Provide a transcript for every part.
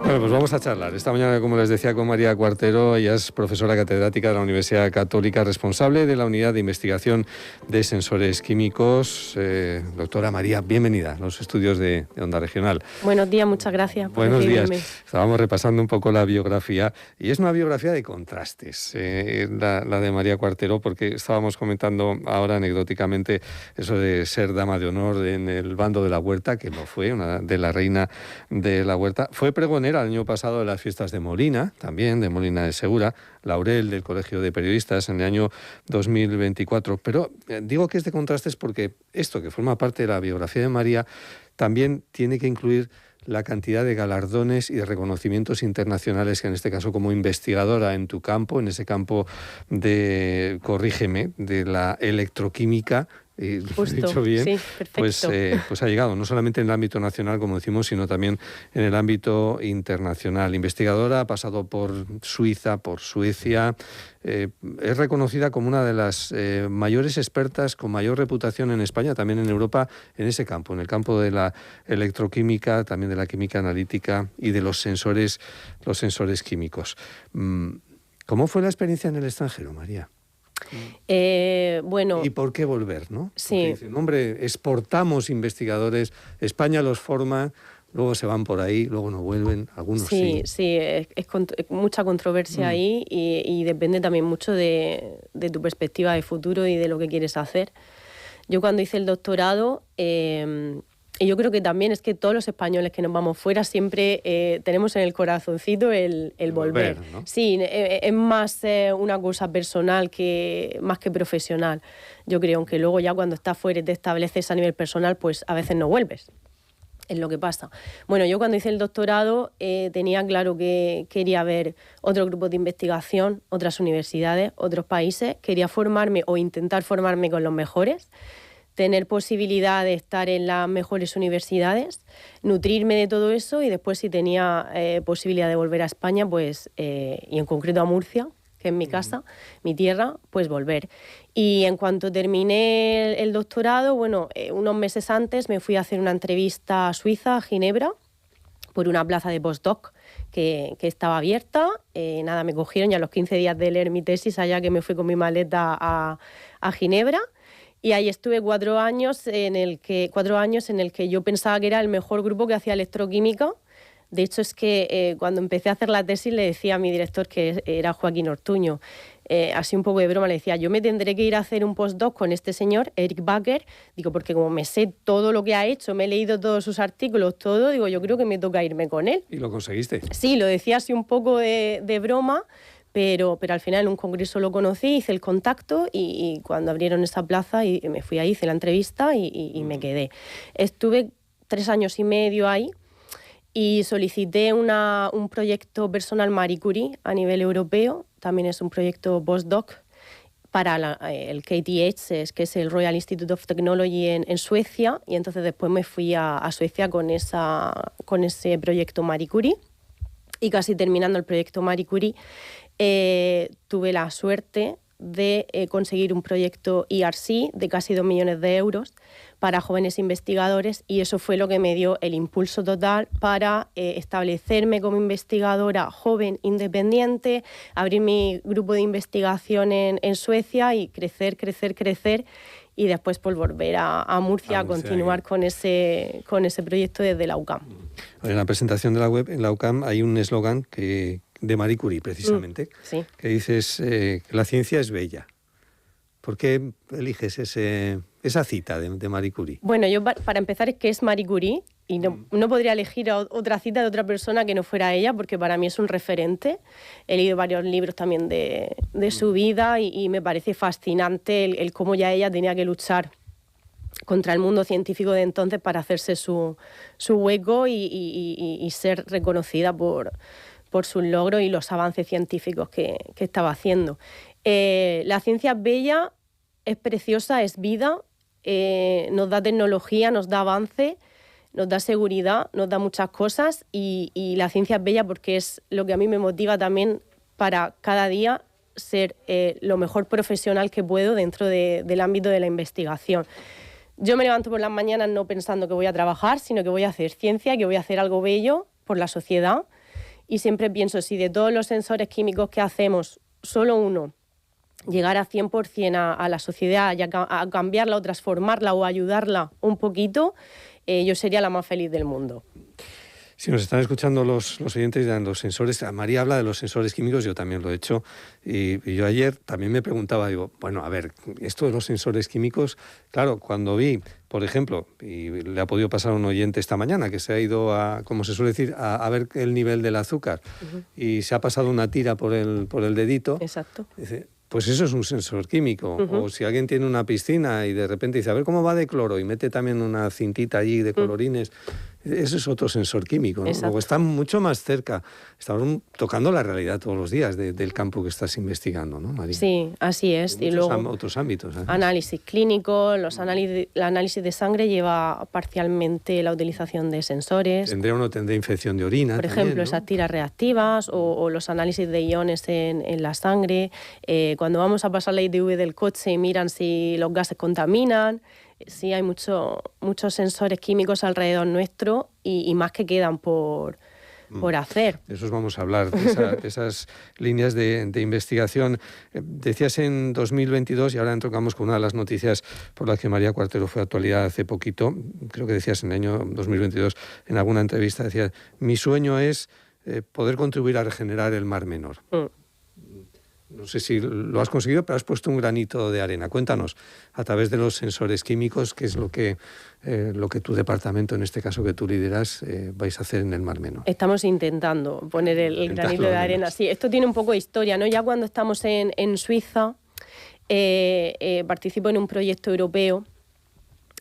Bueno, pues vamos a charlar. Esta mañana, como les decía, con María Cuartero. Ella es profesora catedrática de la Universidad Católica, responsable de la Unidad de Investigación de Sensores Químicos. Doctora María, bienvenida a los estudios de Onda Regional. Buenos días, muchas gracias por Buenos recibirme. días. Estábamos repasando un poco la biografía y es una biografía de contrastes, la de María Cuartero, porque estábamos comentando ahora anecdóticamente eso de ser dama de honor en el bando de la Huerta, que no fue, una de la reina de la Huerta. Fue pregonera el año pasado de las fiestas de Molina, también de Molina de Segura, laurel del Colegio de Periodistas en el año 2024. Pero digo que es de contrastes porque esto, que forma parte de la biografía de María, también tiene que incluir la cantidad de galardones y de reconocimientos internacionales que en este caso como investigadora en tu campo, en ese campo de, corrígeme, de la electroquímica, y lo he dicho bien, sí, perfecto. Pues ha llegado no solamente en el ámbito nacional, como decimos, sino también en el ámbito internacional. Investigadora, ha pasado por Suiza, por Suecia, es reconocida como una de las mayores expertas con mayor reputación en España, también en Europa, en ese campo, en el campo de la electroquímica, también de la química analítica y de los sensores químicos. ¿Cómo fue la experiencia en el extranjero, María? Bueno, ¿y por qué volver, no? Sí. Porque dicen, hombre, exportamos investigadores, España los forma, luego se van por ahí, luego no vuelven, algunos sí. Sí, es mucha controversia ahí y depende también mucho de tu perspectiva de futuro y de lo que quieres hacer. Yo cuando hice el doctorado, y yo creo que también es que todos los españoles que nos vamos fuera siempre tenemos en el corazoncito el volver. ¿No? Sí, es más una cosa personal más que profesional. Yo creo, aunque luego ya cuando estás fuera y te estableces a nivel personal, pues a veces no vuelves. Es lo que pasa. Bueno, yo cuando hice el doctorado tenía claro que quería ver otro grupo de investigación, otras universidades, otros países. Quería formarme o intentar formarme con los mejores, tener posibilidad de estar en las mejores universidades, nutrirme de todo eso y después si tenía posibilidad de volver a España, pues y en concreto a Murcia, que es mi casa, mi tierra, pues volver. Y en cuanto terminé el doctorado, bueno, unos meses antes me fui a hacer una entrevista a Suiza, a Ginebra, por una plaza de postdoc que estaba abierta. Nada, me cogieron ya a los 15 días de leer mi tesis, allá que me fui con mi maleta a Ginebra. Y ahí estuve 4 años en el que yo pensaba que era el mejor grupo que hacía electroquímica. De hecho, es que cuando empecé a hacer la tesis le decía a mi director, que era Joaquín Ortuño, así un poco de broma, le decía, yo me tendré que ir a hacer un postdoc con este señor, Eric Baker, digo, porque como me sé todo lo que ha hecho, me he leído todos sus artículos, todo, digo, yo creo que me toca irme con él. ¿Y lo conseguiste? Sí, lo decía así un poco de broma, pero al final en un congreso lo conocí, hice el contacto y cuando abrieron esa plaza y me fui ahí, hice la entrevista y me quedé. Estuve 3 años y medio ahí y solicité un proyecto personal Marie Curie a nivel europeo, también es un proyecto postdoc para el KTH, que es el Royal Institute of Technology en Suecia, y entonces después me fui a Suecia con ese proyecto Marie Curie. Y casi terminando el proyecto Marie Curie, tuve la suerte de conseguir un proyecto ERC de casi 2 millones de euros para jóvenes investigadores, y eso fue lo que me dio el impulso total para establecerme como investigadora joven independiente, abrir mi grupo de investigación en Suecia y crecer y después por volver a Murcia a continuar con ese proyecto desde la UCAM. En la presentación de la web, en la UCAM, hay un eslogan de Marie Curie, precisamente, sí. que dices que la ciencia es bella. ¿Por qué eliges esa cita de Marie Curie? Bueno, yo para empezar es que es Marie Curie y no podría elegir otra cita de otra persona que no fuera ella, porque para mí es un referente. He leído varios libros también de su vida y me parece fascinante el cómo ya ella tenía que luchar contra el mundo científico de entonces para hacerse su hueco y ser reconocida por sus logros y los avances científicos que estaba haciendo. La ciencia es bella, es preciosa, es vida, nos da tecnología, nos da avance, nos da seguridad, nos da muchas cosas y la ciencia es bella porque es lo que a mí me motiva también para cada día ser lo mejor profesional que puedo dentro del ámbito de la investigación. Yo me levanto por las mañanas no pensando que voy a trabajar, sino que voy a hacer ciencia, que voy a hacer algo bello por la sociedad. Y siempre pienso, si de todos los sensores químicos que hacemos, solo uno llegara 100% a la sociedad y a cambiarla o transformarla o ayudarla un poquito, yo sería la más feliz del mundo. Si nos están escuchando los oyentes, dirán los sensores. María habla de los sensores químicos, yo también lo he hecho. Y yo ayer también me preguntaba, digo, bueno, a ver, esto de los sensores químicos, claro, cuando vi, por ejemplo, y le ha podido pasar a un oyente esta mañana, que se ha ido a, como se suele decir, a ver el nivel del azúcar, y se ha pasado una tira por el dedito. Exacto. Dice, pues eso es un sensor químico. O si alguien tiene una piscina y de repente dice, a ver cómo va de cloro, y mete también una cintita allí de colorines, ese es otro sensor químico, ¿no? Luego está mucho más cerca. Estamos tocando la realidad todos los días del campo que estás investigando, ¿no, María? Sí, así es. Y luego otros ámbitos. Análisis clínico, el análisis de sangre lleva parcialmente la utilización de sensores. Tendría infección de orina. Por ejemplo, esas tiras reactivas o los análisis de iones en la sangre. Cuando vamos a pasar la ITV del coche y miran si los gases contaminan. Sí, hay muchos sensores químicos alrededor nuestro y más que quedan por hacer. De esos vamos a hablar, de esas líneas de investigación. Decías en 2022, y ahora entramos con una de las noticias por las que María Cuartero fue actualidad hace poquito, creo que decías en el año 2022, en alguna entrevista, decías, mi sueño es poder contribuir a regenerar el Mar Menor. No sé si lo has conseguido, pero has puesto un granito de arena. Cuéntanos, a través de los sensores químicos, qué es lo que tu departamento, en este caso que tú lideras, vais a hacer en el Mar Menor. Estamos intentando poner el granito de arena. Sí, esto tiene un poco de historia, ¿no? Ya cuando estamos en Suiza, participo en un proyecto europeo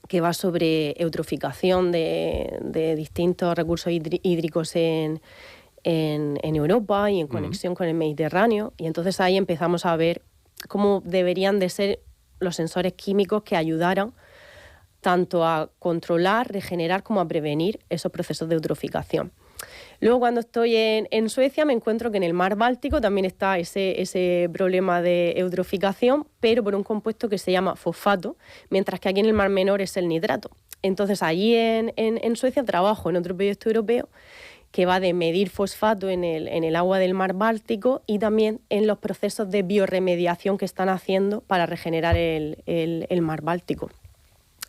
que va sobre eutroficación de distintos recursos hídricos en Europa y en conexión con el Mediterráneo, y entonces ahí empezamos a ver cómo deberían de ser los sensores químicos que ayudaran tanto a controlar, regenerar como a prevenir esos procesos de eutroficación. Luego, cuando estoy en Suecia, me encuentro que en el mar Báltico también está ese problema de eutroficación, pero por un compuesto que se llama fosfato, mientras que aquí en el Mar Menor es el nitrato. Entonces, allí en Suecia trabajo en otro proyecto europeo que va de medir fosfato en el agua del mar Báltico y también en los procesos de biorremediación que están haciendo para regenerar el mar Báltico.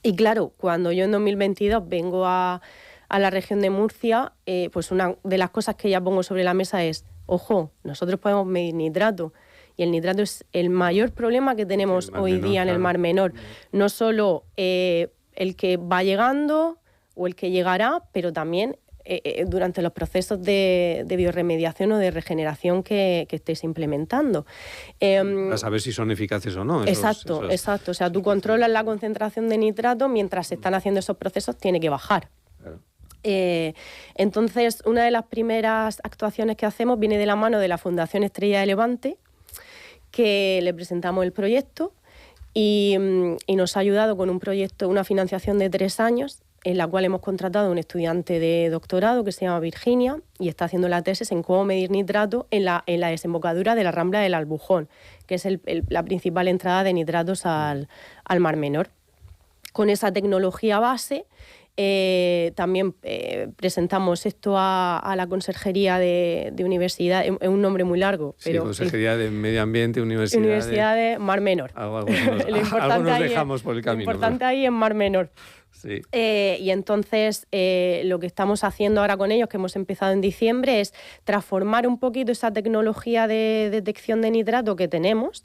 Y claro, cuando yo en 2022 vengo a la región de Murcia, pues una de las cosas que ya pongo sobre la mesa es, ojo, nosotros podemos medir nitrato, y el nitrato es el mayor problema que tenemos hoy día en el Mar Menor. No solo el que va llegando o el que llegará, pero también durante los procesos de biorremediación o de regeneración que estéis implementando. Para saber si son eficaces o no. Exacto. O sea, tú controlas la concentración de nitrato, mientras se están haciendo esos procesos tiene que bajar. Claro. Entonces, una de las primeras actuaciones que hacemos viene de la mano de la Fundación Estrella de Levante, que le presentamos el proyecto y nos ha ayudado con un proyecto, una financiación de 3 años, en la cual hemos contratado a un estudiante de doctorado que se llama Virginia y está haciendo la tesis en cómo medir nitrato en la desembocadura de la Rambla del Albujón, que es la principal entrada de nitratos al Mar Menor. Con esa tecnología base también presentamos esto a la Conserjería de Universidad, es un nombre muy largo. Pero, sí, Conserjería de Medio Ambiente, Universidad de Mar Menor. Algunos dejamos por el camino. Lo importante ahí es Mar Menor. Sí. Y entonces lo que estamos haciendo ahora con ellos, que hemos empezado en diciembre, es transformar un poquito esa tecnología de detección de nitrato que tenemos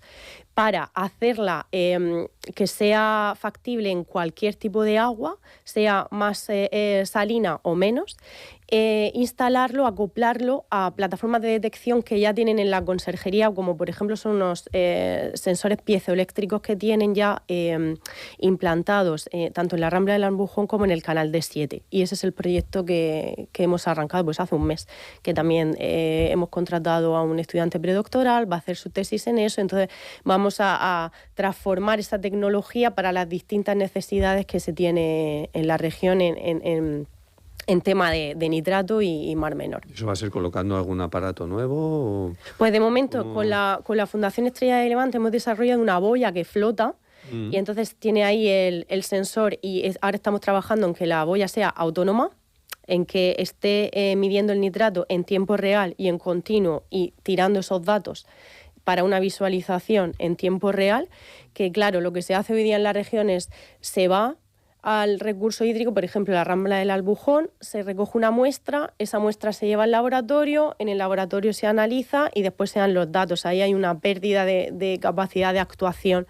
para hacerla que sea factible en cualquier tipo de agua, sea más salina o menos, instalarlo, acoplarlo a plataformas de detección que ya tienen en la conserjería, como por ejemplo son unos sensores piezoeléctricos que tienen ya implantados tanto en la Rambla del Albujón como en el canal D7. Y ese es el proyecto que hemos arrancado pues hace un mes, que también hemos contratado a un estudiante predoctoral, va a hacer su tesis en eso, entonces vamos a transformar esa tecnología para las distintas necesidades que se tiene en la región en tema de nitrato y Mar Menor. ¿Eso va a ser colocando algún aparato nuevo? O... Pues de momento con la Fundación Estrella de Levante hemos desarrollado una boya que flota y entonces tiene ahí el sensor y ahora estamos trabajando en que la boya sea autónoma, en que esté midiendo el nitrato en tiempo real y en continuo y tirando esos datos para una visualización en tiempo real, que claro, lo que se hace hoy día en la región es se va al recurso hídrico, por ejemplo, la Rambla del Albujón, se recoge una muestra, esa muestra se lleva al laboratorio, en el laboratorio se analiza y después se dan los datos. Ahí hay una pérdida de capacidad de actuación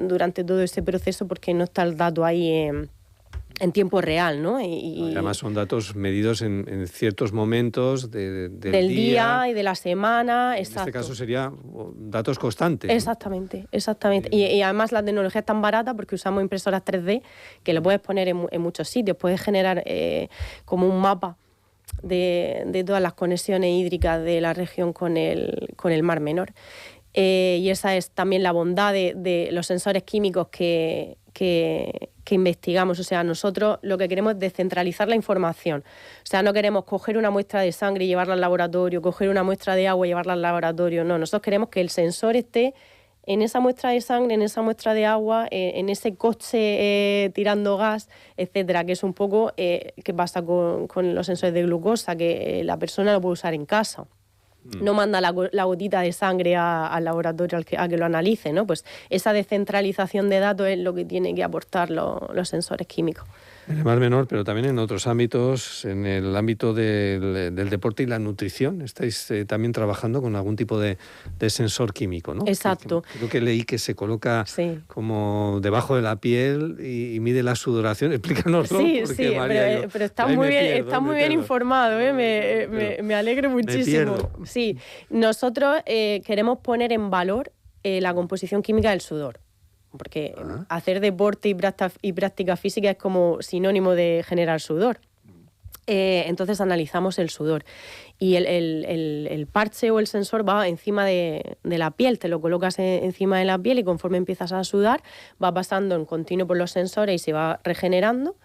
durante todo ese proceso porque no está el dato ahí en tiempo real, ¿no? Y además son datos medidos en ciertos momentos del día y de la semana. En este caso sería datos constantes, ¿no? Exactamente. Y además la tecnología es tan barata porque usamos impresoras 3D que lo puedes poner en muchos sitios. Puedes generar como un mapa de todas las conexiones hídricas de la región con el Mar Menor. Y esa es también la bondad de los sensores químicos que investigamos. O sea, nosotros lo que queremos es descentralizar la información. O sea, no queremos coger una muestra de sangre y llevarla al laboratorio, coger una muestra de agua y llevarla al laboratorio. No, nosotros queremos que el sensor esté en esa muestra de sangre, en esa muestra de agua, en ese coche tirando gas, etcétera, que es un poco qué pasa con los sensores de glucosa, que la persona lo puede usar en casa. No manda la gotita de sangre al laboratorio a que lo analice, ¿no? Pues esa descentralización de datos es lo que tienen que aportar los sensores químicos. En el Mar Menor, pero también en otros ámbitos, en el ámbito del deporte y la nutrición, estáis también trabajando con algún tipo de sensor químico, ¿no? Exacto. Creo que leí que se coloca como debajo de la piel y mide la sudoración. Explícanoslo. Sí, porque, sí, María, pero está muy bien informado, me alegro muchísimo. Sí, nosotros queremos poner en valor la composición química del sudor. Porque hacer deporte y práctica física es como sinónimo de generar sudor. Entonces analizamos el sudor. Y el parche o el sensor va encima de la piel, te lo colocas encima de la piel y conforme empiezas a sudar va pasando en continuo por los sensores y se va regenerando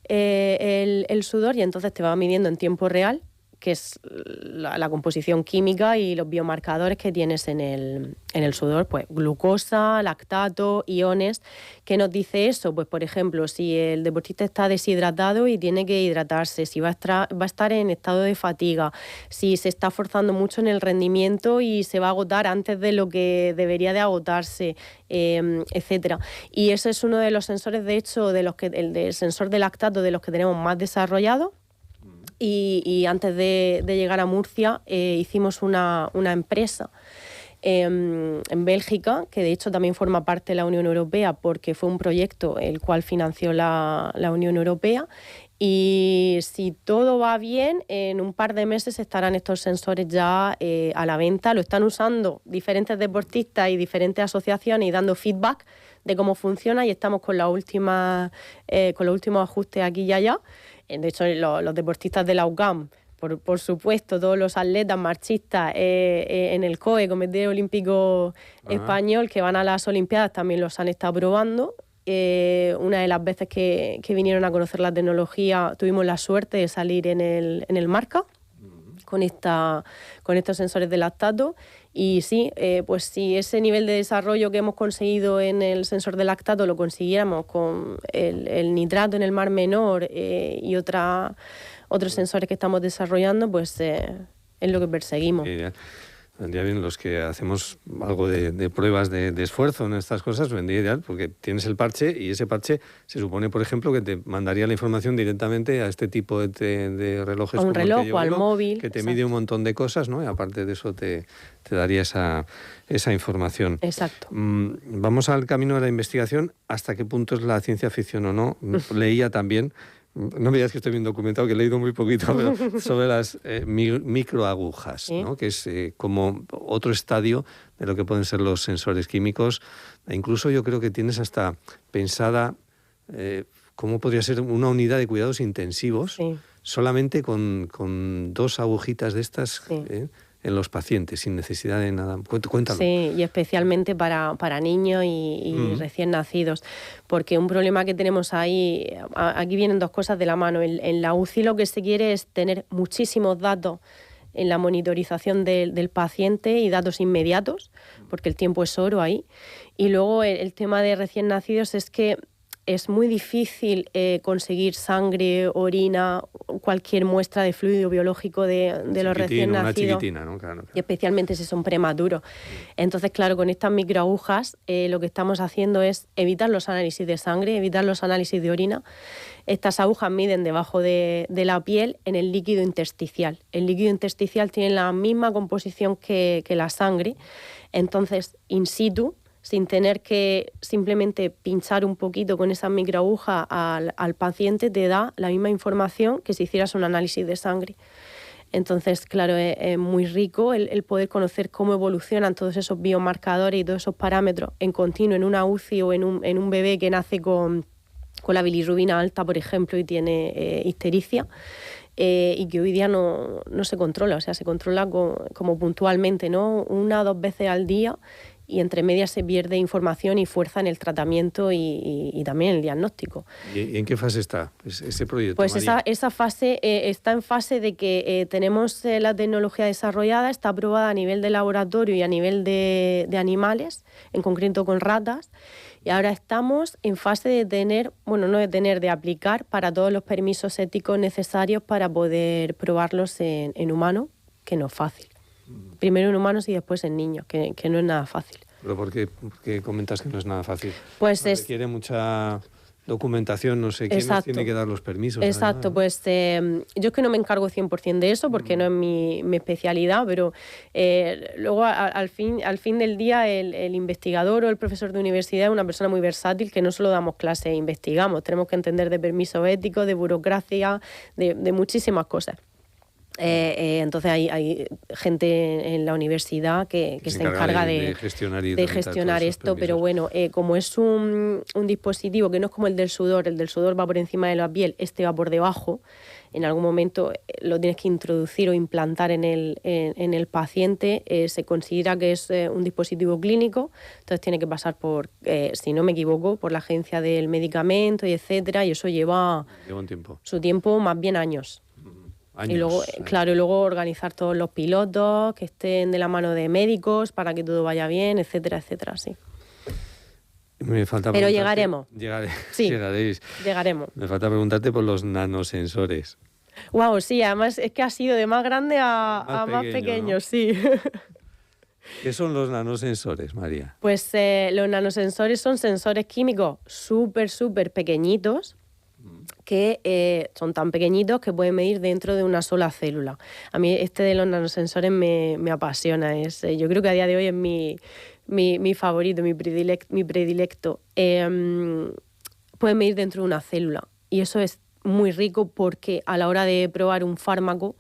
el sudor y entonces te va midiendo en tiempo real, que es la composición química y los biomarcadores que tienes en el sudor, pues glucosa, lactato, iones. ¿Qué nos dice eso? Pues por ejemplo, si el deportista está deshidratado y tiene que hidratarse, si va a estar en estado de fatiga, si se está forzando mucho en el rendimiento y se va a agotar antes de lo que debería de agotarse, etcétera. Y ese es uno de los sensores, de hecho, el del sensor de lactato de los que tenemos más desarrollado. Y antes de llegar a Murcia hicimos una empresa en Bélgica, que de hecho también forma parte de la Unión Europea porque fue un proyecto el cual financió la Unión Europea. Y si todo va bien, en un par de meses estarán estos sensores ya a la venta. Lo están usando diferentes deportistas y diferentes asociaciones y dando feedback de cómo funciona y estamos con los últimos ajustes aquí y allá. De hecho, los deportistas de la UCAM, por supuesto, todos los atletas marchistas en el COE, Comité Olímpico Español, que van a las Olimpiadas, también los han estado probando. Una de las veces que vinieron a conocer la tecnología, tuvimos la suerte de salir en el Marca con estos sensores de lactato. Y sí, pues si ese nivel de desarrollo que hemos conseguido en el sensor de lactato lo consiguiéramos con el nitrato en el Mar Menor y otros sensores que estamos desarrollando, pues es lo que perseguimos. Vendría bien los que hacemos algo de pruebas de esfuerzo en estas cosas, vendría ideal, porque tienes el parche y ese parche se supone, por ejemplo, que te mandaría la información directamente a este tipo de relojes. A un reloj o al móvil. Que te mide un montón de cosas, ¿no? Y aparte de eso te daría esa información. Exacto. Vamos al camino de la investigación. ¿Hasta qué punto es la ciencia ficción o no? Leía también... No me digas que estoy bien documentado, que he leído muy poquito, pero sobre las microagujas, ¿sí? ¿No? Que es como otro estadio de lo que pueden ser los sensores químicos. E incluso yo creo que tienes hasta pensada cómo podría ser una unidad de cuidados intensivos, sí, solamente con 2 agujitas de estas. Sí. en los pacientes, sin necesidad de nada. Cuéntalo. Sí, y especialmente para niños y recién nacidos, porque un problema que tenemos ahí, aquí vienen dos cosas de la mano. En la UCI lo que se quiere es tener muchísimos datos en la monitorización del paciente y datos inmediatos, porque el tiempo es oro ahí. Y luego el tema de recién nacidos es que es muy difícil conseguir sangre, orina, cualquier muestra de fluido biológico de los recién nacidos. Una chiquitina, ¿no? Claro. Y especialmente si son prematuros. Entonces, claro, con estas microagujas lo que estamos haciendo es evitar los análisis de sangre, evitar los análisis de orina. Estas agujas miden debajo de la piel en el líquido intersticial. El líquido intersticial tiene la misma composición que la sangre. Entonces, in situ, sin tener que simplemente pinchar un poquito con esa microaguja al paciente, te da la misma información que si hicieras un análisis de sangre. Entonces, claro, es muy rico el poder conocer cómo evolucionan todos esos biomarcadores y todos esos parámetros en continuo en una UCI o en un bebé que nace con la bilirrubina alta, por ejemplo, y tiene ictericia. Y que hoy día no se controla, o sea, se controla como puntualmente, ¿no? 1 o 2 veces al día, y entre medias se pierde información y fuerza en el tratamiento y también en el diagnóstico. ¿Y en qué fase está ese proyecto? Pues esa fase está en fase de que tenemos la tecnología desarrollada, está aprobada a nivel de laboratorio y a nivel de animales, en concreto con ratas, y ahora estamos en fase de aplicar para todos los permisos éticos necesarios para poder probarlos en humanos, que no es fácil. Primero en humanos y después en niños, que no es nada fácil. ¿Pero por qué comentas que no es nada fácil? Pues requiere mucha documentación, no sé, ¿quién nos tiene que dar los permisos? Exacto, además, pues yo es que no me encargo 100% de eso porque no es mi especialidad, pero luego al fin del día el investigador o el profesor de universidad es una persona muy versátil, que no solo damos clases e investigamos, tenemos que entender de permisos éticos, de burocracia, de muchísimas cosas. Entonces hay gente en la universidad que se encarga de gestionar esto, pero bueno, como es un dispositivo que no es como el del sudor va por encima de la piel, este va por debajo, en algún momento lo tienes que introducir o implantar en el paciente, se considera que es un dispositivo clínico, entonces tiene que pasar por, si no me equivoco, por la agencia del medicamento y etcétera, y eso lleva un tiempo. Su tiempo, más bien años. Y luego, claro, y luego organizar todos los pilotos que estén de la mano de médicos para que todo vaya bien, etcétera, etcétera, sí. Pero llegaremos. Sí, llegaremos. Me falta preguntarte por los nanosensores. Wow, sí, además es que ha sido de más grande a más pequeño, ¿no? Sí. ¿Qué son los nanosensores, María? Pues los nanosensores son sensores químicos súper pequeñitos, que son tan pequeñitos que pueden medir dentro de una sola célula. A mí de los nanosensores me apasiona. Yo creo que a día de hoy es mi favorito, mi predilecto. Pueden medir dentro de una célula. Y eso es muy rico porque a la hora de probar un fármaco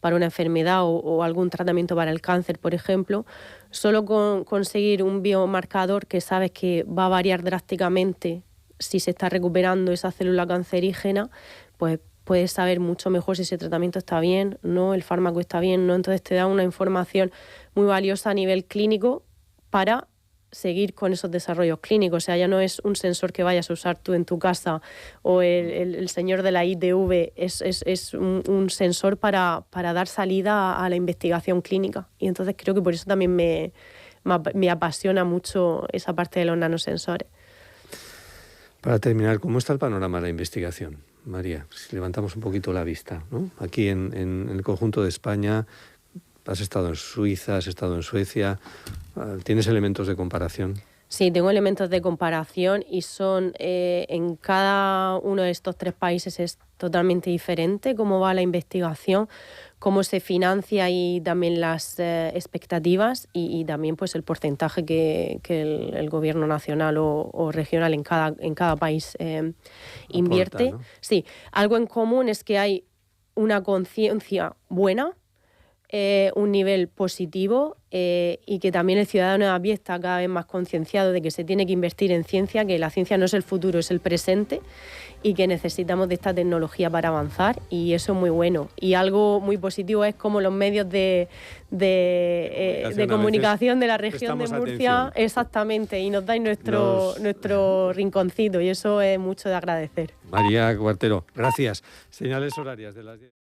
para una enfermedad o algún tratamiento para el cáncer, por ejemplo, solo con conseguir un biomarcador que sabes que va a variar drásticamente si se está recuperando esa célula cancerígena, pues puedes saber mucho mejor si ese tratamiento está bien, no, el fármaco está bien, no. Entonces te da una información muy valiosa a nivel clínico para seguir con esos desarrollos clínicos. O sea, ya no es un sensor que vayas a usar tú en tu casa o el señor de la ITV, es un sensor para dar salida a la investigación clínica. Y entonces creo que por eso también me apasiona mucho esa parte de los nanosensores. Para terminar, ¿cómo está el panorama de la investigación, María? Si levantamos un poquito la vista, ¿no? Aquí en el conjunto de España, has estado en Suiza, has estado en Suecia, ¿tienes elementos de comparación? Sí, tengo elementos de comparación y son en cada uno de estos 3 países es totalmente diferente cómo va la investigación, cómo se financia y también las expectativas y también pues el porcentaje que el gobierno nacional o regional en cada país invierte. Aporta, ¿no? Sí, algo en común es que hay una conciencia buena, un nivel positivo y que también el ciudadano de a pie está cada vez más concienciado de que se tiene que invertir en ciencia, que la ciencia no es el futuro, es el presente, y que necesitamos de esta tecnología para avanzar, y eso es muy bueno. Y algo muy positivo es como los medios de comunicación de la región de Murcia, atención. Exactamente, y nos dais nuestro rinconcito, y eso es mucho de agradecer. María Cuartero, gracias. Señales horarias de las 10.